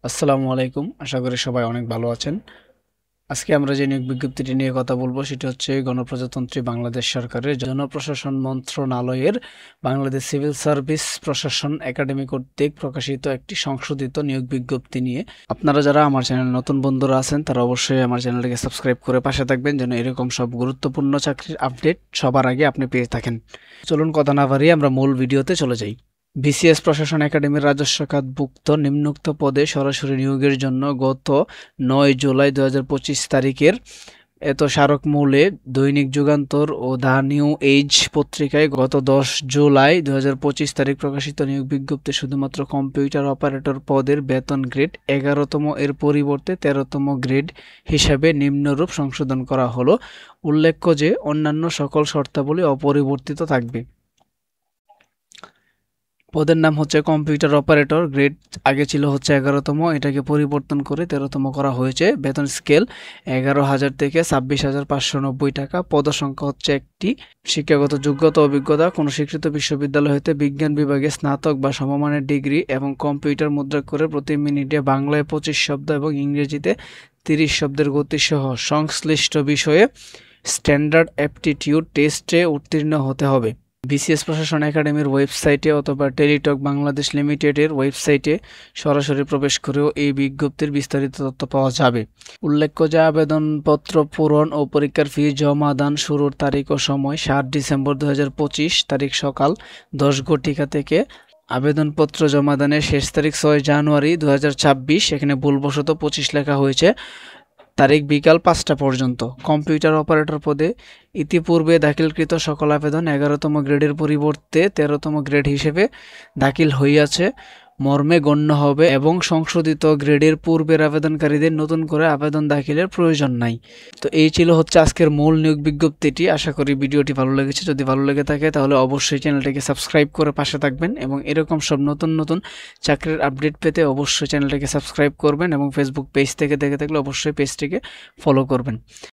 আসসালামু আলাইকুম। আশা করি সবাই অনেক ভালো আছেন। আজকে আমরা যে নিয়োগ বিজ্ঞপ্তিটি নিয়ে কথা বলবো সেটি হচ্ছে গণপ্রজাতন্ত্রী বাংলাদেশ সরকারের জনপ্রশাসন মন্ত্রণালয়ের বাংলাদেশ সিভিল সার্ভিস প্রশাসন একাডেমি কর্তৃক প্রকাশিত একটি সংশোধিত নিয়োগ বিজ্ঞপ্তি নিয়ে। আপনারা যারা আমার চ্যানেল নতুন বন্ধুরা আছেন তারা অবশ্যই আমার চ্যানেলটিকে সাবস্ক্রাইব করে পাশে থাকবেন যেন এরকম সব গুরুত্বপূর্ণ চাকরির আপডেট সবার আগে আপনি পেয়ে থাকেন। চলুন কথা না বাড়িয়ে আমরা মূল ভিডিওতে চলে যাই। বিসিএস প্রশাসন একাডেমির রাজস্ব খাতভুক্ত নিম্নোক্ত পদে সরাসরি নিয়োগের জন্য গত ৯ জুলাই ২০২৫ তারিখের স্মারকমূলে দৈনিক যুগান্তর ও দ্য নিউ এজ পত্রিকায় গত ১০ জুলাই ২০২৫ তারিখ প্রকাশিত নিয়োগ বিজ্ঞপ্তি শুধুমাত্র কম্পিউটার অপারেটর পদের বেতন গ্রেড ১১তম এর পরিবর্তে ১৩তম গ্রেড হিসাবে নিম্নরূপ সংশোধন করা হলো। উল্লেখ্য যে অন্যান্য সকল শর্তাবলী অপরিবর্তিত থাকবে। পদের নাম হচ্ছে কম্পিউটার অপারেটর, গ্রেড আগে ছিল হচ্ছে ১১তম, এটাকে পরিবর্তন করে ১৩তম করা হয়েছে। বেতন স্কেল ১১,০০০ থেকে ২৬,৫৯০ টাকা। পদসংখ্যা হচ্ছে একটি। শিক্ষাগত যোগ্যতা অভিজ্ঞতা কোনো স্বীকৃত বিশ্ববিদ্যালয় হতে বিজ্ঞান বিভাগে স্নাতক বা সমমানের ডিগ্রি এবং কম্পিউটার মুদ্রাক্ষরে প্রতি মিনিটে বাংলায় ২৫ শব্দ এবং ইংরেজিতে ৩০ শব্দের গতিসহ সংশ্লিষ্ট বিষয়ে স্ট্যান্ডার্ড অ্যাপটিটিউড টেস্টে উত্তীর্ণ হতে হবে। বিসিএস প্রশাসন একাডেমির ওয়েবসাইটে অথবা টেলিটক বাংলাদেশ লিমিটেডের ওয়েবসাইটে সরাসরি প্রবেশ করেও এই বিজ্ঞপ্তির বিস্তারিত তথ্য পাওয়া যাবে। উল্লেখ্য যে আবেদনপত্র পূরণ ও পরীক্ষার ফি জমা দান শুরুর তারিখ ও সময় ৭ ডিসেম্বর ২০২৫ তারিখ সকাল ১০ ঘটিকা থেকে। আবেদনপত্র জমাদানের শেষ তারিখ ৬ জানুয়ারি ২০২৬। এখানে ভুলবশত ২৫ লেখা হয়েছে, তারিখ বিকাল ৫টা পর্যন্ত। কম্পিউটার অপারেটর পদে ইতিপূর্বে দাখিলকৃত সকল আবেদন ১১তম গ্রেডের পরিবর্তে ১৩তম গ্রেড হিসেবে দাখিল হইয়াছে মর্মে গণ্য হবে এবং সংশোধিত গ্রেডের পূর্বের আবেদনকারীদের নতুন করে আবেদন দাখিলের প্রয়োজন নাই। তো এই ছিল হচ্ছে আজকের মূল নিয়োগ বিজ্ঞপ্তিটি। আশা করি ভিডিওটি ভালো লেগেছে। যদি ভালো লেগে থাকে তাহলে অবশ্যই চ্যানেলটিকে সাবস্ক্রাইব করে পাশে থাকবেন এবং এরকম সব নতুন নতুন চাকরির আপডেট পেতে অবশ্যই চ্যানেলটিকে সাবস্ক্রাইব করবেন এবং ফেসবুক পেজ থেকে দেখে থাকলে অবশ্যই পেজটিকে ফলো করবেন।